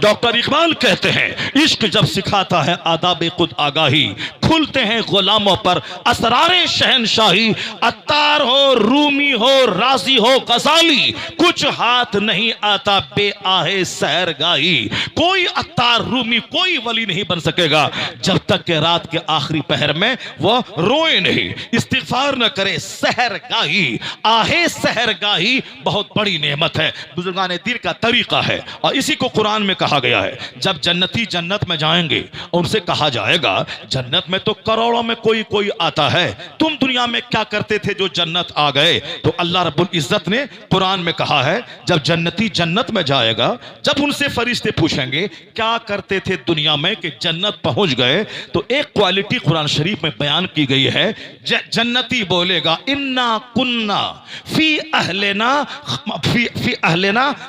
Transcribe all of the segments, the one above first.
Doctor Iqbal कहते हैं इश्क जब सिखाता है आदाब खुद आगाही, खुलते हैं गुलामों पर असरारे शहनशाही। अत्तार हो, रूमी हो, राजी हो, गजाली, कुछ हाथ नहीं आता बे आहे सहरगाही। कोई अत्तार, रूमी, कोई वली नहीं बन सकेगा जब तक के रात के आखिरी पहर में वो रोए नहीं, इस्तिगफार न करे। सहरगाही, आहे सहरगाही बहुत बड़ी नेमत है, बुजुर्गान दीन का तरीका है। और इसी को कुरान में कहा गया है, जब जन्नती जन्नत में जाएंगे उनसे कहा जाएगा जन्नत में तो करोड़ों में कोई कोई आता है, तुम दुनिया में क्या करते थे जो जन्नत आ गए। तो अल्लाह रब्बुल इज्जत ने कुरान में कहा है जब जन्नती जन्नत में जाएगा, जब उनसे फरिश्ते पूछेंगे क्या करते थे दुनिया में कि जन्नत पहुंच गए, तो एक क्वालिटी कुरान शरीफ में बयान की गई है। जन्नती बोलेगा इन्ना कुन्ना फी अहलेना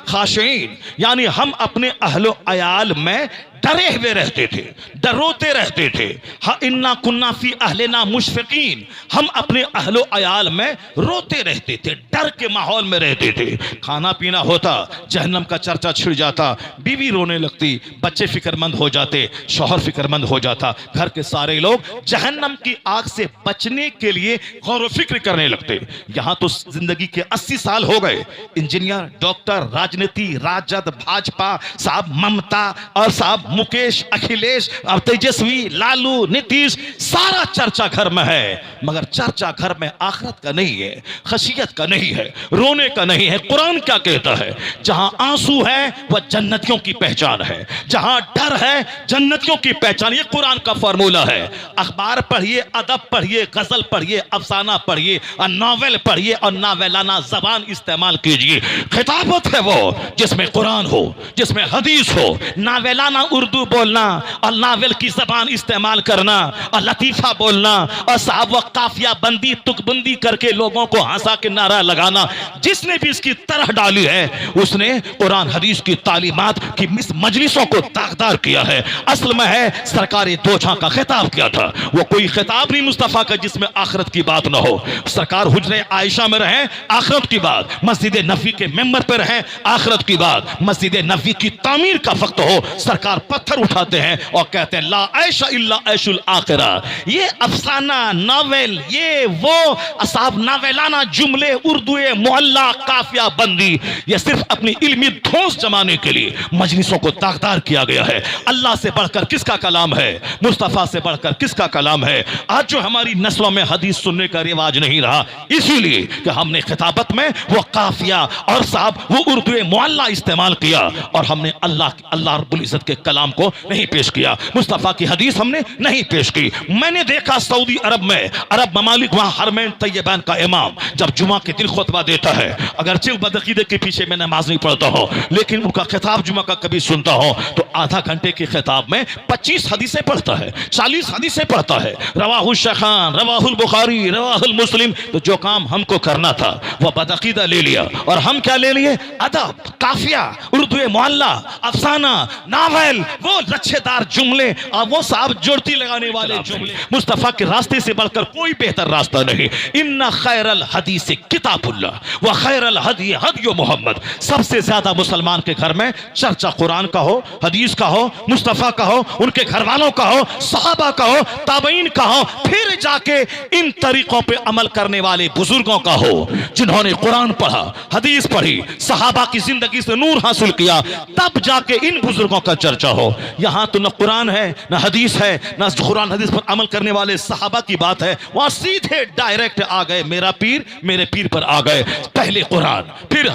खाशिईन, यानी हम अपने अहलो अयाल में डरे हुए रहते थे, डरोते रहते थे। हाँ, इन्ना कुन्ना फी अहलेना मुशफिकीन, हम अपने अहलो अयाल में रोते रहते थे, डर के माहौल में रहते थे। खाना पीना होता, जहन्नम का चर्चा छिड़ जाता, बीवी रोने लगती, बच्चे फिक्रमंद हो जाते, शौहर फिक्रमंद हो जाता, घर के सारे लोग जहन्नम की आग से बचने के लिए गौर व फिक्र करने लगते। यहां तो जिंदगी के 80 साल हो गए, इंजीनियर, डॉक्टर, राजनीति, राजद, भाजपा, साहब ममता और साहब मुकेश, अखिलेश, तेजस्वी, लालू, नीतीश, सारा चर्चा घर में है, मगर चर्चा घर में आखिरत का नहीं है, खशियत का नहीं है, रोने का नहीं है। कुरान क्या कहता है, जहां आंसू है वह जन्नतियों की पहचान है, जहां डर है जन्नतियों की पहचान। ये कुरान का फॉर्मूला है। अखबार पढ़िए, अदब पढ़िए, गजल पढ़िए, अफसाना पढ़िए और नावल पढ़िए और नावेलाना जबान इस्तेमाल कीजिए। खिताबत है वो जिसमें कुरान हो, जिसमें हदीस हो। नावेलाना उर्दू बोलना और नावल की जबान इस्तेमाल करना और लतीफा बोलना और साहब व काफिया बंदी तुकबंदी करके लोगों को हंसा के नारा लगाना, जिसने भी इसकी तरह डाली है उसने कुरान हदीस की तालीमात की मजलिसों को दागदार किया है। असल में है सरकार दो जहां का खिताब किया था, वो कोई खिताब नहीं मुस्तफा का जिसमें आखिरत की बात ना हो। सरकार हुजरे आयशा में रहे, आखिरत की बात, मस्जिद नबी के मेंबर पर रहे, आखिरत की बात, मस्जिद नबी की तामीर का वक्त हो, सरकार पत्थर उठाते हैं और कहते हैं ला ऐशा इल्ला ऐशुल आखिरा। ये अफसाना, नावल, ये वो असाब नावेलाना जुमले, उर्दू मोहल्ला, काफिया बंदी, ये सिर्फ अपनी इल्मी धौंस जमाने के लिए मजलिसों को दागदार किया गया है। अल्लाह से बढ़कर किसका कलाम है, मुस्तफा से बढ़कर किसका कलाम है। आज जो हमारी नस्लों में हदीस सुनने का रिवाज नहीं रहा, इसीलिए कि हमने खिताबत में वो काफिया और साहब वो उर्दू मोहल्ला इस्तेमाल किया और हमने अल्लाह रब्बुल इज्जत के कलाम को नहीं पेश किया, मुस्तफा की हदीस हमने नहीं पेश की। मैंने देखा सऊदी अरब में, अरब ममालिक, वहां हरमैन तैयबान का इमाम जब जुमा के दिन खुतबा देता है, अगरचे बदअकीदे के पीछे मैं नमाज नहीं पढ़ता हूं, लेकिन उनका खिताब जुमा का कभी सुनता हूं तो आधा घंटे के खिताब में 25 हदीसें पढ़ता है, 40 हदीसें पढ़ता है, रवाहुल शेखान, रवाहुल बुखारी, रवाहुल मुस्लिम। तो जो काम हमको करना था वह बदअकीदा ले लिया और हम क्या ले लिए, अदब, काफिया, उर्दू मोहल्ला, अफसाना, नावल, वो लच्छेदार जुमले और वो साहब जोड़ती लगाने वाले जुमले। मुस्तफा के रास्ते से बढ़कर कोई बेहतर रास्ता नहीं। इन्ना खैरल हदीस किताबुल्लाह व खैरल हदी हदी मोहम्मद। सबसे ज्यादा मुसलमान के घर में चर्चा कुरान का हो, हदीस का हो, मुस्तफा का हो, उनके घर वालों का हो, सहाबा का हो, ताबईन का हो, फिर जाके इन तरीकों पे अमल करने वाले बुजुर्गों का हो जिन्होंने कुरान पढ़ा, हदीस पढ़ी, सहाबा की जिंदगी से नूर हासिल किया, तब जाके इन बुजुर्गों का चर्चा हो। यहां तो न कुरान है, न हदीस है, न कुरान हदीस पर अमल करने वाले सहाबा की बात है। वहां सीधे डायरेक्ट आ गए, मेरा पीर मेरे पीर पर आ गए। पहले कुरान, फिर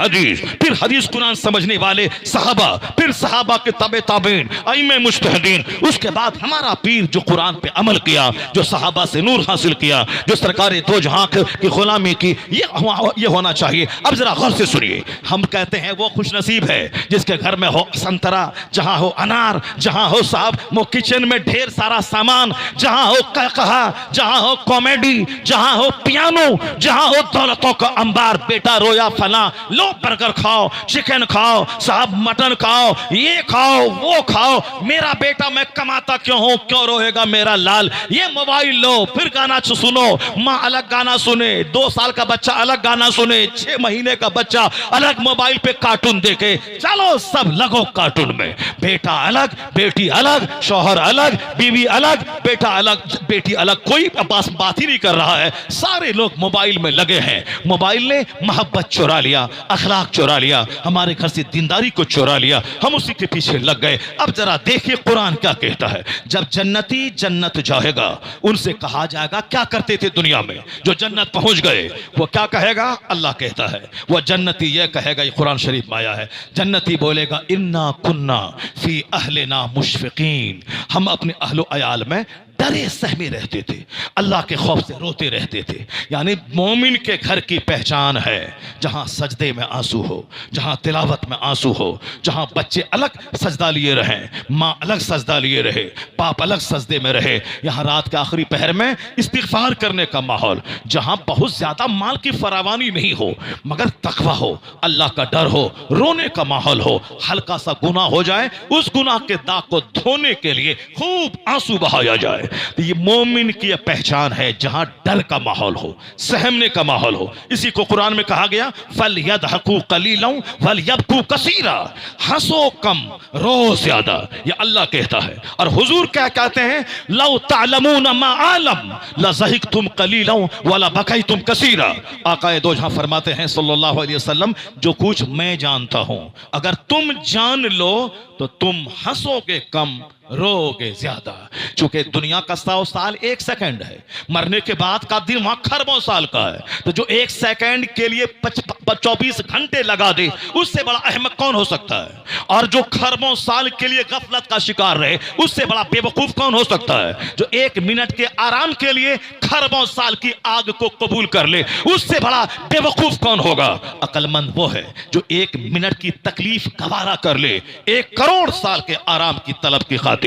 हदीस कुरान समझने वाले सहाबा, फिर सहाबा के तबे ताबीन, अइम्मे मुज्तहिदीन, उसके बाद हमारा पीर जो कुरान पे अमल किया, जो सहाबा से नूर हासिल किया, जो सरकार दो जहां की गुलामी की, ये होना चाहिए। अब जरा गौर से सुनिए, हम कहते हैं वो खुशनसीब है जिसके घर में हो संतरा, जहां हो अनार, गिटार, जहां हो साहब वो किचन में ढेर सारा सामान, जहां हो कहकहा, जहां हो कॉमेडी, जहां हो पियानो, जहां हो दौलतों का अंबार, बेटा रोया फला, लो बर्गर खाओ, चिकन खाओ साहब, मटन खाओ, ये खाओ वो खाओ, मेरा बेटा मैं कमाता क्यों हूं, क्यों रोएगा मेरा लाल, ये मोबाइल लो, फिर गाना सुनो, माँ अलग गाना सुने, 2 साल का बच्चा अलग गाना सुने, 6 महीने का बच्चा अलग मोबाइल पे कार्टून देखे, चलो सब लगो कार्टून में, बेटा अलग, बेटी अलग, शौहर अलग, बीवी अलग, बेटा अलग, बेटी अलग, कोई बस बात ही नहीं कर रहा है, सारे लोग मोबाइल में लगे हैं। मोबाइल ने मोहब्बत चुरा लिया, अखलाक चुरा लिया, हमारे घर से दीनदारी को चुरा लिया, हम उसी के पीछे लग गए। अब जरा देखिए कुरान क्या कहता है, जब जन्नती जन्नत जाएगा उनसे कहा जाएगा क्या करते थे दुनिया में, जो जन्नत पहुंच गए वो क्या कहेगा, अल्लाह कहता है वो जन्नती ये कहेगा, ये कुरान शरीफ में आया है, जन्नती बोलेगा इन्ना कुन्ना फी अहलिना मुशफिकीन, हम अपने अहलो अयाल में डरे सहमे रहते थे, अल्लाह के खौफ से रोते रहते थे। यानी मोमिन के घर की पहचान है जहां सजदे में आंसू हो, जहां तिलावत में आंसू हो, जहां बच्चे अलग सजदा लिए रहे, माँ अलग सजदा लिए रहे, बाप अलग सजदे में रहे, यहाँ रात के आखिरी पहर में इस्तिगफार करने का माहौल, जहां बहुत ज्यादा माल की फरावानी नहीं हो मगर तकवा हो, अल्लाह का डर हो, रोने का माहौल हो, हल्का सा गुनाह हो जाए उस गुनाह के दाग को धोने के लिए खूब आंसू बहाया जाए। तो ये मोमिन की पहचान है जहां डर का माहौल हो, सहमने का माहौल हो। इसी को कुरान में कहा गया फलयदहकू कलीलन वलयबकू कसीरा, हंसो कम रो ज्यादा, ये अल्लाह कहता है। और हुजूर क्या कहते हैं, लौ तालमून मा आलम लज़हिकतुम कलीलन वला बकैतुम कसीरा। आकाए दो जहां फरमाते हैं सल्लल्लाहु अलैहि वसल्लम, जो कुछ मैं जानता हूं अगर तुम जान लो तो तुम हंसोगे कम रोगे ज्यादा। चूंकि दुनिया का 100 साल 1 सेकंड है, मरने के बाद का दिन वहां खरबों साल का है, तो जो 1 सेकंड के लिए 24 घंटे लगा दे उससे बड़ा अहमक कौन हो सकता है, और जो खरबों साल के लिए गफलत का शिकार रहे उससे बड़ा बेवकूफ कौन हो सकता है, जो 1 मिनट के आराम के लिए खरबों साल की आग को कबूल कर ले उससे बड़ा बेवकूफ कौन होगा। अक्लमंद वो है जो 1 मिनट की तकलीफ गवारा कर ले 1 करोड़ साल के आराम की तलब की खातिर।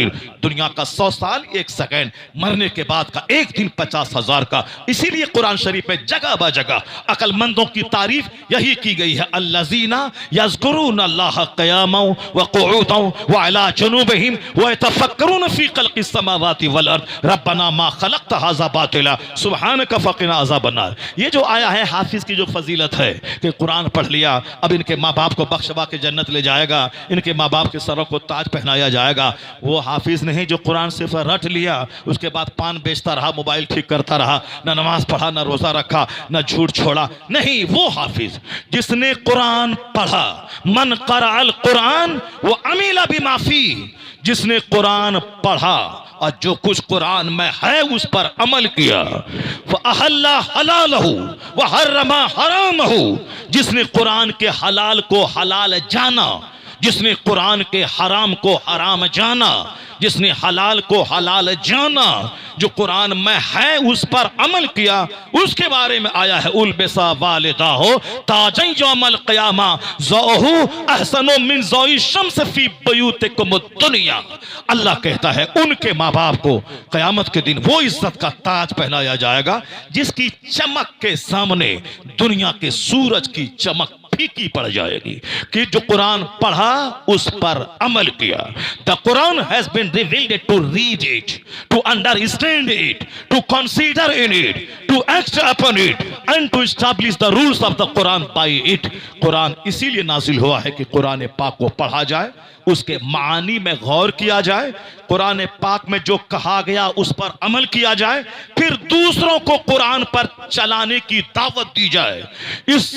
दुनिया का 100 साल 1 सेकंड, मरने के बाद का 1 दिन 50,000 का। इसीलिए कुरान शरीफ में जगह ब जगह अक्लमंदों की तारीफ यही की गई है, अल्लज़ीना यज़कुरूनल्लाह क़ियामन व क़ुऊदन व अला जुनूबिहिम व यतफ़क्करून फ़ी ख़ल्क़िस समावाति वल अर्द रब्बना मा ख़लक़्त हाज़ा बातिला सुब्हानका फ़क़िना अज़ाबन नार। ये जो आया है हाफिज की जो फजीलत है कि कुरान पढ़ लिया, अब इनके माँ बाप को बख्शवा के जन्नत ले जाएगा, इनके माँ बाप के सरों को ताज पहनाया जाएगा। वो हाफिज नहीं जो कुरान सिर्फ रट लिया, उसके बाद पान बेचता रहा, मोबाइल ठीक करता रहा, ना नमाज पढ़ा, ना रोजा रखा, ना झूठ छोड़ा, नहीं, वो हाफिज जिसने कुरान पढ़ा, मन क़रअल कुरान वो अमीला बिमाफी, जिसने कुरान पढ़ा और जो कुछ कुरान में है उस पर अमल किया, वह अहल्ला हलालहू व हर्रमा हरामहू, जिसने कुरान के हलाल को हलाल जाना, जिसने कुरान के हराम को हराम जाना, जिसने हलाल को हलाल जाना, जो कुरान में है उस पर अमल किया, उसके बारे में आया है उलबिसा वालिदाहो ताजन यौमल क़ियामा ज़ौहु अहसनु मिन ज़ौइ शम्स फी बयूतिकुम दुनिया। अल्लाह कहता है उनके माँ बाप को क़यामत के दिन वो इज्जत का ताज पहनाया जाएगा जिसकी चमक के सामने दुनिया के सूरज की चमक फीकी पड़ जाएगी, कि जो कुरान पढ़ा उस पर अमल किया। The Quran has been revealed to read it, to understand it, to consider in it, to act upon it and to establish the rules of the Quran by it. कुरान इसीलिए नाजिल हुआ है कि कुरान पाक को पढ़ा जाए, उसके मानी में गौर किया जाए, कुरान पाक में जो कहा गया उस पर अमल किया जाए, फिर दूसरों को कुरान पर चलाने की दावत दी जाए। इस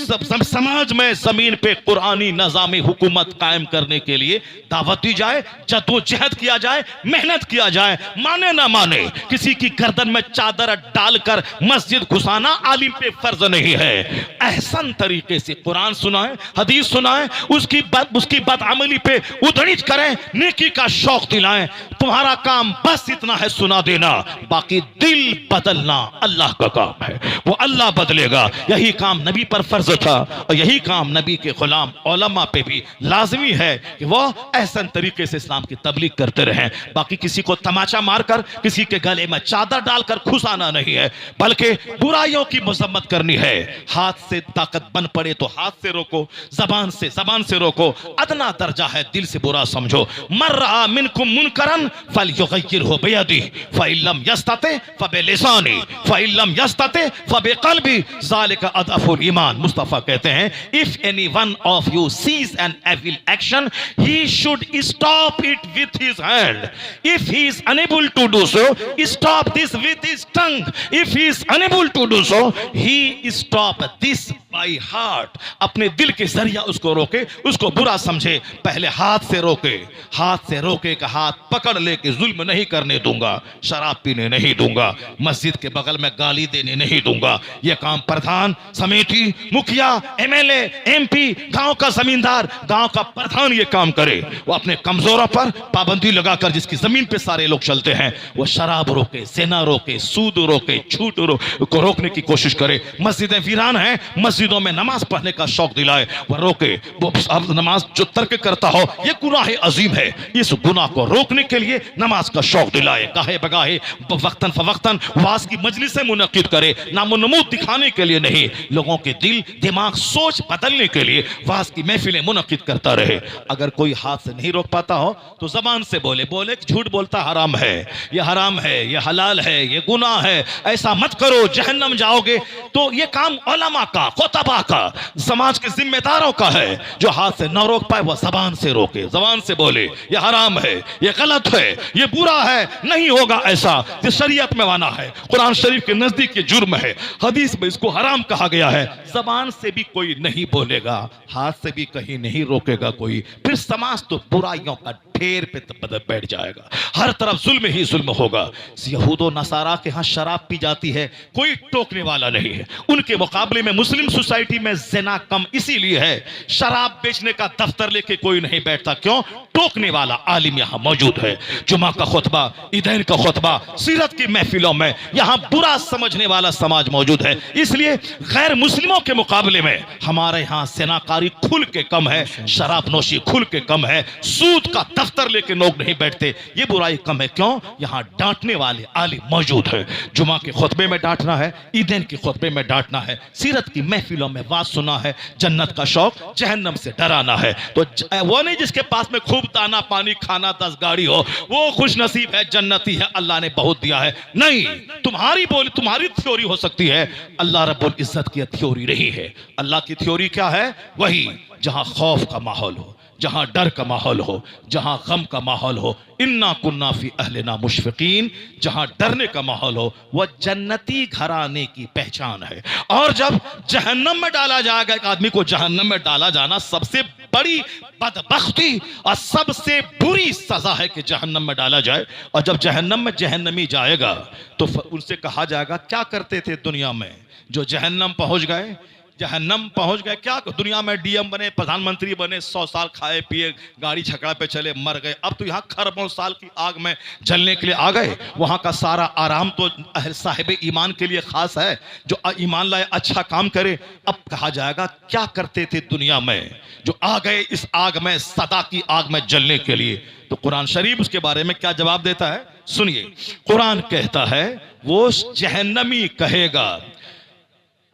समाज में जमीन पे कुरानी निज़ामी हुकूमत कायम करने के लिए दावत दी जाए, जद्दोजहद किया जाए, मेहनत किया जाए। माने ना माने, किसी की गर्दन में चादर डालकर मस्जिद घुसाना आलिम पे फर्ज नहीं है। एहसन तरीके से कुरान सुनाए, हदीस सुनाए, उसकी बदअमली पे उधड़ित करें, नेकी का शौक दिलाएं, तो तुम्हारा काम बस इतना है सुना देना, बाकी दिल बदलना अल्लाह का काम है, वो अल्लाह बदलेगा। यही काम नबी पर फर्ज था और यही काम नबी के गुलाम उलमा पे भी लाजमी है कि वो एहसन तरीके से इस्लाम की तबलीग करते रहें। बाकी किसी को तमाचा मारकर, किसी के गले में चादर डालकर खुशाना नहीं है, बल्कि बुराइयों की मजम्मत करनी है। हाथ से ताकत बन पड़े तो हाथ से रोको, जबान से रोको। अदना दर्जा है दिल से बुरा समझो। मर्रा मिनकुम मुनकरन फलयुगय्यिरहु बियदिही फइल्लम यस्तति फबिलिसानी फइल्लम यस्तति फबिक़ल्बी ज़ालिका अदअफुल ईमान। मुस्तफा कहते हैं, if any one of you sees an evil action he should stop it with his hand. If he is unable to do so stop this with his tongue. If he is unable to do so he stop this by heart. अपने दिल के जरिया उसको रोके, उसको बुरा समझे, पहले हाथ से रोके। हाथ से रोके का हाथ पकड़ लेके जुल्म नहीं करने दूंगा, शराब पीने नहीं दूंगा, मस्जिद के बगल में गाली देने नहीं दूंगा। यह काम प्रधान, समिति, मुखिया, एमएलए, एमपी, गांव का जमींदार, गांव का प्रधान ये काम करे। वो अपने कमजोरों पर पाबंदी लगाकर, जिसकी जमीन पे सारे लोग चलते हैं, वो शराब रोके, सेना रोके, सूद रोके, छूट को रोकने की कोशिश करे। मस्जिदें वीरान हैं, मस्जिदों में नमाज पढ़ने का शौक दिलाए, वह रोके। वो अब नमाज जो तर्क करता हो यह गुनाह अजीम है, इस गुनाह को रोकने के लिए नमाज का शौक दिलाए। गाहे बगाहे वक्तन फवक्तन वाज की मजलिसें मुनक्किद करे, नामो नमूद दिखाने के लिए नहीं, लोगों के दिल दिमाग सोच बदलने के लिए वाज की महफिलें मुनक्किद करता रहे। अगर कोई हाथ से नहीं रोक पाता हो तो जबान से बोले झूठ बोलता हराम है, यह हराम है, यह हलाल है, यह गुनाह है, ऐसा मत करो जहन्नम जाओगे। तो यह काम उलमा का, खुतबा का, समाज के जिम्मेदारों का है। जो हाथ से न रोक पाए वह जबान से रोके, जबान से बोले यह हराम है, यह गलत है, यह बुरा है, नहीं होगा ऐसा, जो शरीयत में माना है, कुरान शरीफ के नजदीक ये जुर्म है, हदीस में इसको हराम कहा गया है। जबान से भी कोई नहीं बोलेगा, हाथ से भी कहीं नहीं रोकेगा कोई, फिर समाज तो बुराइयों का ढेर पे बैठ जाएगा, हर तरफ जुल्म ही जुल्म होगा। यहूदो नसारा के यहाँ शराब पी जाती है, कोई टोकने वाला नहीं है। उनके मुकाबले में मुस्लिम सोसाइटी में ज़िना कम इसीलिए है, शराब बेचने का दफ्तर लेके कोई नहीं बैठता। क्यों? टोकने वाला आलिम यहाँ मौजूद है। जुमा का खुतबा, ईदैन का खुतबा, सीरत की महफिलों में यहाँ बुरा समझने वाला समाज मौजूद है। इसलिए गैर मुस्लिमों के मुकाबले में हमारे यहाँ ज़िनाकारी खुल के कम है, शराब नोशी खुल के कम है, सूद का दफ्तर लेके लोग नहीं बैठते, ये बुराई कम है। क्यों? यहाँ डांटने वाले आलिम मौजूद है। जुमा के खुतबे में डांटना है, ईदैन के खुतबे में डांटना है, सीरत की महफिलों में वाज सुना है, जन्नत का शौक, जहन्नम से डराना है। तो वो नहीं जिसके पास में खूब दाना पानी खाना 10 गाड़ी हो वो खुश नसीब है, जन्नती है, अल्लाह ने बहुत दिया है। नहीं, तुम्हारी बोली, तुम्हारी थ्योरी हो सकती है, अल्लाह रब्बुल इज्जत की थ्योरी नहीं है। अल्लाह की थ्योरी क्या है? वही जहां खौफ का माहौल हो, जहां डर का माहौल हो, जहां गम का माहौल हो, इन्ना कुन्ना फी अहलिना मुशफिकीन, जहां डरने का माहौल हो, वह जन्नती घराने की पहचान है। और जब जहन्नम में डाला जाएगा, एक आदमी को जहन्नम में डाला जाना सबसे बड़ी बदबख्ती और सबसे बुरी सजा है कि जहन्नम में डाला जाए। और जब जहन्नम में जहन्नमी जाएगा तो उनसे कहा जाएगा, क्या करते थे दुनिया में जो जहन्नम पहुंच गए? जहन्नम पहुंच गए, क्या दुनिया में डीएम बने, प्रधानमंत्री बने, 100 साल खाए पिए, गाड़ी छकड़ा पे चले, मर गए। अब तो यहाँ खरबों साल की आग में जलने के लिए आ गए। वहाँ का सारा आराम तो साहिब ईमान के लिए खास है, जो ईमान लाए, अच्छा काम करे। अब कहा जाएगा, क्या करते थे दुनिया में जो आ गए इस आग में, सदा की आग में जलने के लिए। तो कुरान शरीफ उसके बारे में क्या जवाब देता है? सुनिए, कुरान कहता है, वो जहन्नमी कहेगा,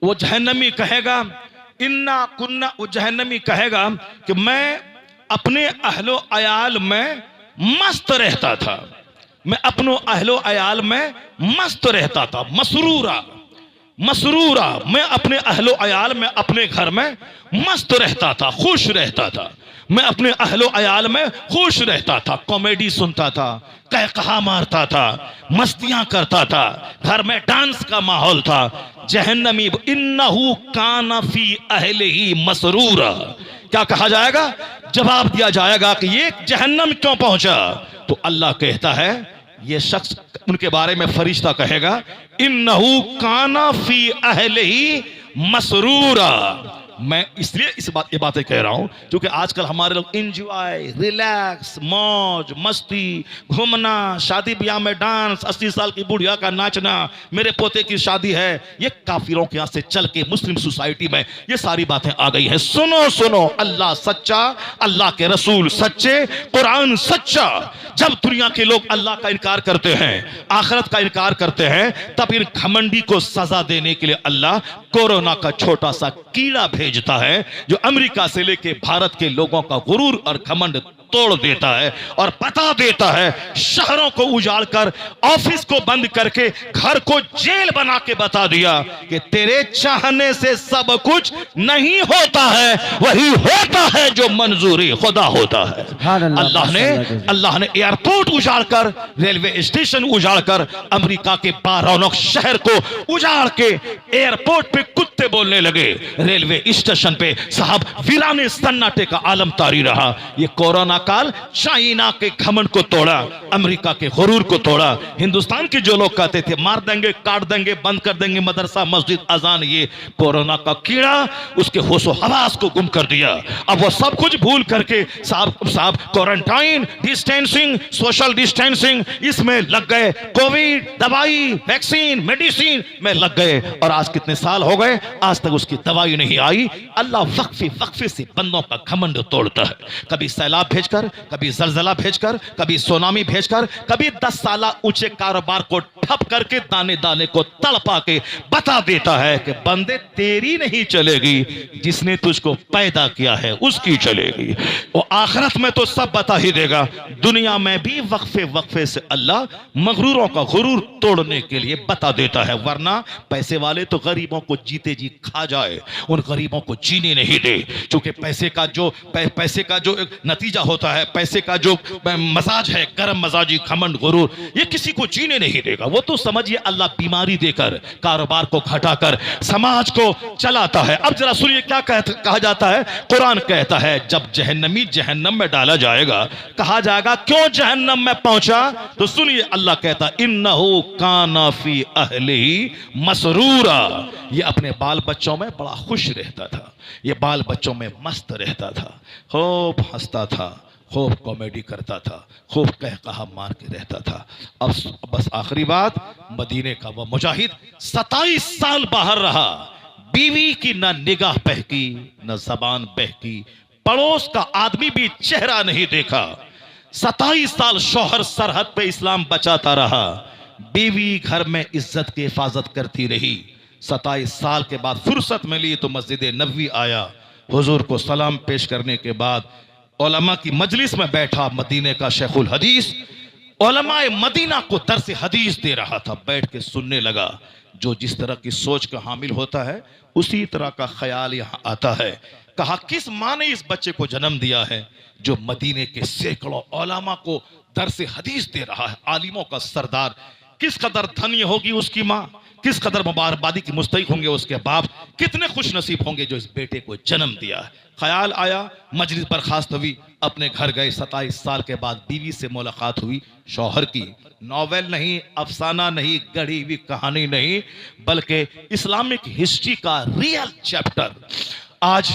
वो जहन्नमी कहेगा, इन्ना कुन्ना, वो जहन्नमी कहेगा कि मैं अपने अहलो अयाल में मस्त रहता था, मैं अपनो अहलो अयाल में मस्त रहता था, मसरूरा मसरूरा, मैं अपने अहलो अयाल में, अपने घर में मस्त रहता था, खुश रहता था। मैं अपने अहलो अयाल में खुश रहता था, कॉमेडी सुनता था, कहकहा मारता था, मस्तियां करता था, घर में डांस का माहौल था। जहन्नमी इन्नहु काना फी अहलिही मसरूरा, क्या कहा जाएगा? जवाब दिया जाएगा कि ये जहन्नम क्यों पहुंचा? तो अल्लाह कहता है, ये शख्स, उनके बारे में फरिश्ता कहेगा, इन्नहु काना फी अहलिही मसरूरा, मैं इसलिए ये बातें कह रहा हूं क्योंकि आजकल हमारे लोग एंजॉय, रिलैक्स, मौज मस्ती, घूमना, शादी ब्याह में डांस, 80 साल की बुढ़िया का नाचना, मेरे पोते की शादी है, ये काफिरों के यहां से चल के मुस्लिम सोसाइटी में ये सारी बातें आ गई हैं। सुनो सुनो, अल्लाह सच्चा, अल्लाह के रसूल सच्चे, कुरान सच्चा। जब दुनिया के लोग अल्लाह का इनकार करते हैं, आखिरत का इनकार करते हैं, तब इन घमंडी को सजा देने के लिए अल्लाह कोरोना का छोटा सा कीड़ा भेजता है जो अमेरिका से लेके भारत के लोगों का गुरूर और घमंड तोड़ देता है और बता देता है, शहरों को उजाड़ कर, ऑफिस को बंद करके, घर को जेल बना के बता दिया कि तेरे चाहने से सब कुछ नहीं होता है, वही होता है जो मंजूरी खुदा होता है। अल्लाह ने एयरपोर्ट उजाड़ कर, रेलवे स्टेशन उजाड़ कर, अमेरिका के बारौनक शहर को उजाड़ के एयरपोर्ट पे कुत्ते बोलने लगे, रेलवे स्टेशन पे साहब वीराने सन्नाटे का आलम तारी रहा। ये कोरोना काल चाइना के घमंड को तोड़ा, अमेरिका के गुरूर को तोड़ा। हिंदुस्तान के जो लोग कहते थे मार देंगे, काट देंगे, बंद कर देंगे मदरसा, मस्जिद, अजान, ये कोरोना का कीड़ा उसके होशो हवास को गुम कर दिया। अब वो सब कुछ भूल करके साहब क्वारंटाइन, डिस्टेंसिंग, सोशल डिस्टेंसिंग, इसमें लग गए, कोविड, दवाई, वैक्सीन, मेडिसिन में लग गए। और आज कितने साल हो गए, आज तक उसकी दवाई नहीं आई। अल्लाह वक्फे से बंदों का घमंड तोड़ता है, कभी सैलाब भेजकर, कभी जलजला भेजकर, कभी सुनामी भेजकर, कभी 10 साल ऊंचे कारोबार को ठप करके दाने दाने को तड़पा के बता देता है कि बंदे तेरी नहीं चलेगी, जिसने तुझको पैदा किया है उसकी चलेगी। वो आखिरत में तो सब बता ही देगा, दुनिया में भी वक्फे से अल्लाह मगरूरों का गुरूर तोड़ने के लिए बता देता है। वरना पैसे वाले तो गरीबों को जीते जी खा जाए, उन गरीबों को जीने नहीं दे। क्योंकि पैसे का जो नतीजा होता है, पैसे का जो मजाज है, गरम मजाजी, घमंड, गुरूर, ये किसी को जीने नहीं देगा। वो तो समझिए अल्लाह बीमारी देकर, कारोबार को घटाकर समाज को चलाता है। अब जरा सुनिए क्या कहा जाता है, कुरान कहता है जब जहन्नमी जहन्नम में डाला जाएगा, कहा जाएगा क्यों जहन्नम में पहुंचा, तो सुनिए अल्लाह कहता इन्नहु काना फी अहलिही मसरूरा, ये अपने बाल बच्चों में बड़ा खुश रहता था, ये बाल बच्चों में मस्त रहता था, खूब हंसता था, खूब कॉमेडी करता था, खूब कहा मार के रहता था। अब बस आखिरी बात, मदीने का वह मुजाहिद 27 साल बाहर रहा, बीवी की न निगाह बहकी न जबान बहकी, पड़ोस का आदमी भी चेहरा नहीं देखा। 27 साल शौहर सरहद पे इस्लाम बचाता रहा, बीवी घर में इज्जत की हिफाजत करती रही। 27 साल के बाद फुर्सत मिली तो मस्जिद नबवी आया, हुजूर को सलाम पेश करने के बाद उलमा की मजलिस में बैठा मदीने का शेखुल हदीस, उलमाए मदीना को दर्स हदीस दे रहा था, बैठ के सुनने लगा। जो जिस तरह की सोच का हामिल होता है उसी तरह का ख्याल यहाँ आता है। कहा किस माँ ने इस बच्चे को जन्म दिया है जो मदीने के सैकड़ों उलमा को दर्स हदीस दे रहा है, आलिमों का सरदार। किस कदर धन्य होगी उसकी माँ, किस कदर मुबारकबादी की मुस्तहिक होंगे उसके बाप, कितने खुश नसीब होंगे जो इस बेटे को जन्म दिया है। ख्याल आया, मजलिस बर्खास्त हुई, अपने घर गए। 27 साल के बाद बीवी से मुलाकात हुई, शौहर की। नॉवेल नहीं, अफसाना नहीं, गढ़ी हुई कहानी नहीं, बल्कि इस्लामिक हिस्ट्री का रियल चैप्टर। आज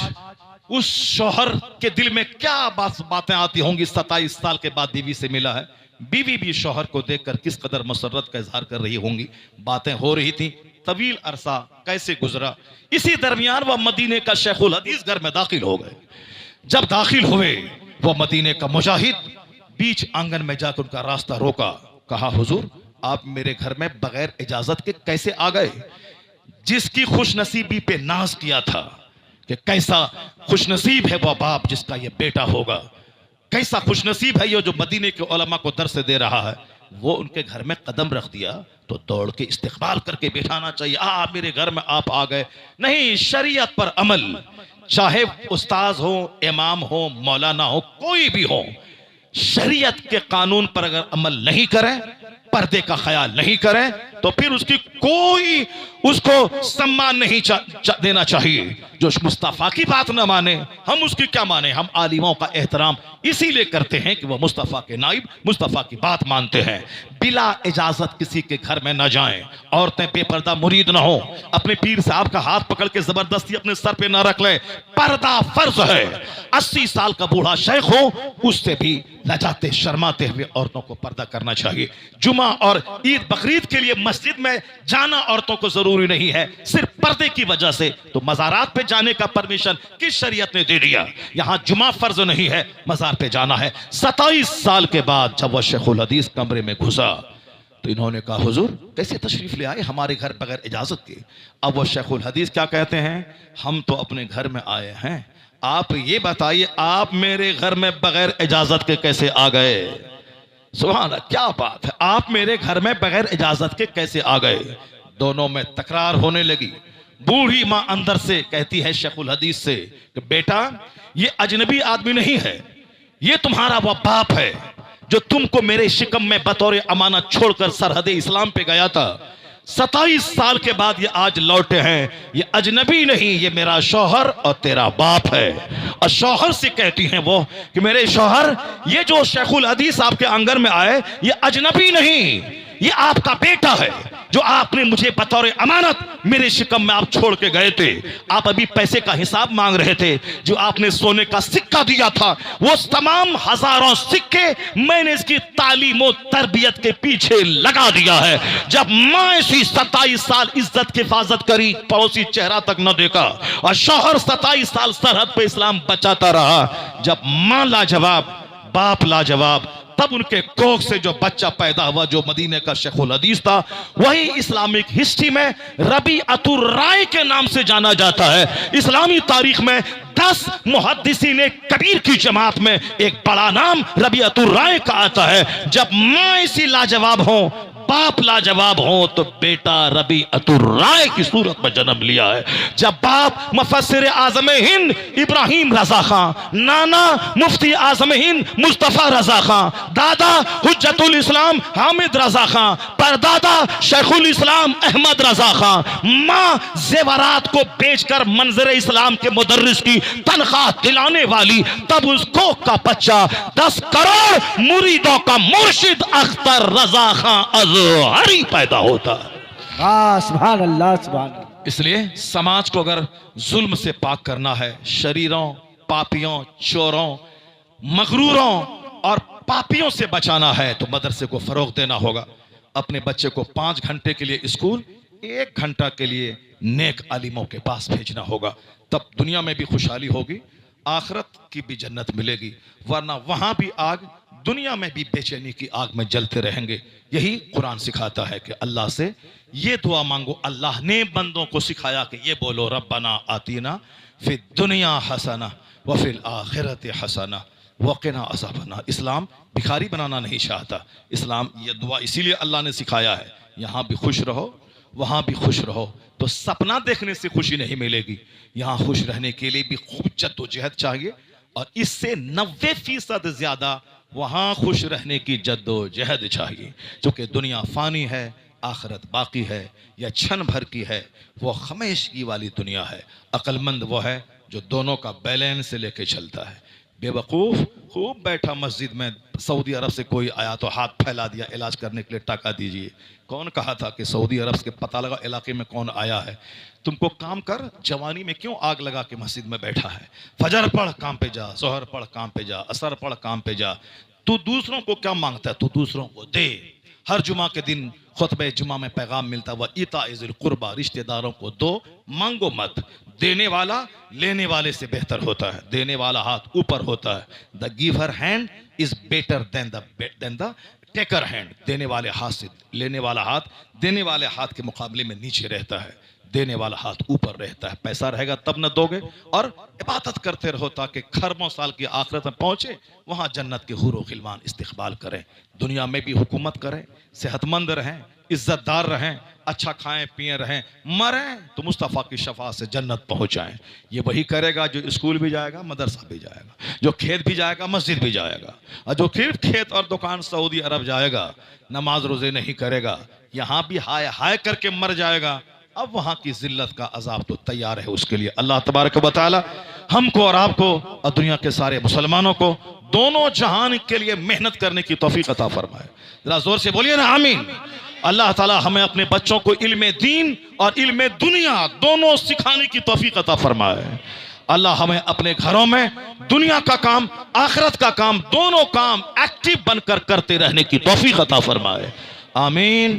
उस शौहर के दिल में क्या बातें आती होंगी, 27 साल के बाद बीवी से मिला है। बीवी भी शौहर को देखकर किस कदर मसरत का इजहार कर रही होंगी। बातें हो रही थी, तवील अरसा कैसे गुजरा। इसी दरमियान वह मदीने का शेखुल हदीस घर में दाखिल हो गए। जब दाखिल हुए वह मदीने का मुजाहिद बीच आंगन में जाकर उनका रास्ता रोका, कहा हुजूर आप मेरे घर में बगैर इजाजत के कैसे आ गए। जिसकी खुशनसीबी पे नाज किया था कि कैसा खुशनसीब है वह बाप जिसका यह बेटा होगा, कैसा खुशनसीब है ये जो मदीने के उलमा को दर्स दे रहा है, वो उनके घर में कदम रख दिया तो दौड़ के इस्तिकबाल करके बैठाना चाहिए। मेरे घर में आप आ गए। नहीं, शरीयत पर अमल, चाहे उस्ताद हो, इमाम हो, मौलाना हो, कोई भी हो, शरीयत के कानून पर अगर अमल नहीं करें, पर्दे का ख्याल नहीं करें, तो फिर उसकी कोई उसको सम्मान नहीं देना चाहिए। जो मुस्तफ़ा की बात ना माने, हम उसकी क्या माने? हम आलिमों का एहतराम इसीलिए करते हैं कि वह मुस्तफ़ा के नाइब, मुस्तफ़ा की बात मानते हैं। बिला इजाजत किसी के घर में न जाएं, औरतें बेपर्दा मुरीद ना हो, अपने पीर साहब का हाथ पकड़ के जबरदस्ती अपने सर पे ना रख लें, पर्दा फर्ज है। 80 साल का बूढ़ा शेख हो, उससे भी लजाते शर्माते हुए औरतों को पर्दा करना चाहिए। जुमा और ईद बकरीद के लिए मस्जिद में जाना औरतों को जरूरी नहीं है, सिर्फ पर्दे की वजह से। तो मज़ारात पे जाने का परमिशन किस शरीयत ने दे दिया? यहां जुमा फर्ज नहीं है, मज़ार पे जाना है। 27 साल के बाद जब वह शेखुल हदीस कमरे में घुसा तो इन्होंने कहा, हुजूर कैसे तशरीफ ले आए हमारे घर बगैर इजाजत के? अब वह शेखुल हदीस क्या कहते हैं, हम तो अपने घर में आए हैं, आप ये बताइए आप मेरे घर में बगैर इजाजत के कैसे आ गए? सुभान अल्लाह, क्या बात है, आप मेरे घर में बगैर इजाजत के कैसे आ गए? दोनों में तकरार होने लगी। बूढ़ी मां अंदर से कहती है शेखुल हदीस से कि बेटा ये अजनबी आदमी नहीं है, ये तुम्हारा वह बाप है जो तुमको मेरे शिकम में बतौर अमानत छोड़कर सरहद इस्लाम पे गया था। 27 साल के बाद ये आज लौटे हैं। ये अजनबी नहीं, ये मेरा शौहर और तेरा बाप है। और शौहर से कहती हैं वो कि मेरे शौहर, ये जो शेखुल हदीस आपके आंगन में आए ये अजनबी नहीं, ये आपका बेटा है जो आपने मुझे बतौर अमानत मेरे शिकम में आप छोड़ के गए थे। आप अभी पैसे का हिसाब मांग रहे थे, जो आपने सोने का सिक्का दिया था वो तमाम हजारों सिक्के मैंने इसकी तालीम और तरबियत के पीछे लगा दिया है। जब माँ इसी 27 साल इज्जत की हिफाजत करी, पड़ोसी चेहरा तक न देखा, और शौहर 27 साल सरहद पे इस्लाम बचाता रहा। जब माँ लाजवाब, बाप लाजवाब, तब उनके कोख से जो बच्चा पैदा हुआ जो मदीने का शेखुल हदीस था, वही इस्लामिक हिस्ट्री में रबीअतुर राय के नाम से जाना जाता है। इस्लामी तारीख में 10 मुहद्दिसीने कबीर की जमात में एक बड़ा नाम रबीअतुर राय का आता है। जब माँ इसी लाजवाब हो, बाप लाजवाब हो, तो बेटा रबीअतुर राय की सूरत में जन्म लिया है। जब बाप मुफस्सिर आज़म हिंद इब्राहिम रजा खां, नाना मुफ्ती आज़म हिंद मुस्तफ़ा रजा खां, दादा हुज्जतुल इस्लाम हामिद रजा खां, परदादा शेखुल इस्लाम अहमद रजा खां, माँ जेवरात को बेचकर मंजर इस्लाम के मुदर्रिस की तनख्वाह दिलाने वाली, तब उस कोख का बच्चा 10 करोड़ मुरीदों का मुर्शिद अख्तर रजा खां हरी पैदा होता है। सुभान अल्लाह, सुभान अल्लाह। इसलिए समाज को अगर जुल्म से पाक करना है, शरीरों, पापियों, चोरों, मगरूरों और पापियों से बचाना है, तो मदरसे को फरोग देना होगा। अपने बच्चे को 5 घंटे के लिए स्कूल, 1 घंटा के लिए नेक आलिमों के पास भेजना होगा। तब दुनिया में भी खुशहाली होगी, आखिरत की भी जन्नत मिलेगी। वरना वहां भी आग, दुनिया में भी बेचैनी की आग में जलते रहेंगे। यही कुरान सिखाता है कि अल्लाह से ये दुआ मांगो। अल्लाह ने बंदों को सिखाया कि ये बोलो, रब्बना आतीना फिद दुनिया हसना व फिल आखिरत हसना वक़िना अज़ाबन्नार। इस्लाम भिखारी बनाना नहीं चाहता। इस्लाम ये दुआ इसीलिए अल्लाह ने सिखाया है, यहाँ भी खुश रहो, वहाँ भी खुश रहो। तो सपना देखने से खुशी नहीं मिलेगी, यहाँ खुश रहने के लिए भी खूब जद्दोजहद चाहिए, और इससे 90% ज्यादा वहां खुश रहने की जद्दोजहद चाहिए। क्योंकि दुनिया फानी है, आखिरत बाकी है, या क्षण भर की है, वो हमेशगी वाली दुनिया है। अक्लमंद वो है जो दोनों का बैलेंस लेके चलता है। बेवकूफ़ खूब बैठा मस्जिद में, सऊदी अरब से कोई आया तो हाथ फैला दिया, इलाज करने के लिए टाका दीजिए। कौन कहा था कि सऊदी अरब के पता लगा इलाके में कौन आया है? तुमको काम कर, जवानी में क्यों आग लगा के मस्जिद में बैठा है? फजर पढ़ काम पे जा, जोहर पढ़ काम पे जा, असर पढ़ काम पे जा। तू दूसरों को क्या मांगता है? तू दूसरों को दे। हर जुमा के दिन खुतबे जुमा में पैगाम मिलता है, वह इता इज़िल कुर्बा, रिश्तेदारों को दो, मांगो मत। देने वाला लेने वाले से बेहतर होता है, देने वाला हाथ ऊपर होता है। The giver hand is better than the taker hand. देने वाले हाथ से लेने वाला हाथ देने वाले हाथ के मुकाबले में नीचे रहता है, देने वाला हाथ ऊपर रहता है। पैसा रहेगा तब न दोगे, और इबादत करते रहो ताकि खरबों साल की आखिरत में पहुंचे, वहां जन्नत के हुर व खिलमान इस्तिकबाल करें। दुनिया में भी हुकूमत करें, सेहतमंद रहें, इज्जतदार रहें, अच्छा खाएं पिए रहें, मरें तो मुस्तफ़ा की शफा से जन्नत पहुंच जाएं। ये वही करेगा जो स्कूल भी जाएगा, मदरसा भी जाएगा, जो खेत भी जाएगा, मस्जिद भी जाएगा, और जो सिर्फ खेत और दुकान सऊदी अरब जाएगा, नमाज रोजे नहीं करेगा, यहाँ भी हाय हाय करके मर जाएगा, अब वहाँ की जिल्लत का अजाब तो तैयार है उसके लिए। अल्लाह तबारक व तआला हमको और आपको और दुनिया के सारे मुसलमानों को दोनों जहान के लिए मेहनत करने की तौफीक अता फरमाए। जरा जोर से बोलिए ना आमीन। अल्लाह ताला हमें अपने बच्चों को इल्म दीन और इल्म दुनिया दोनों सिखाने की तौफीक अता फरमाए। अल्लाह हमें अपने घरों में दुनिया का काम, आखिरत का काम, दोनों काम एक्टिव बनकर करते रहने की तौफीक अता फरमाए। आमीन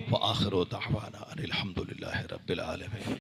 व आखिरु दावाना अनिल हम्दुलिल्लाहि रब्बिल आलमीन।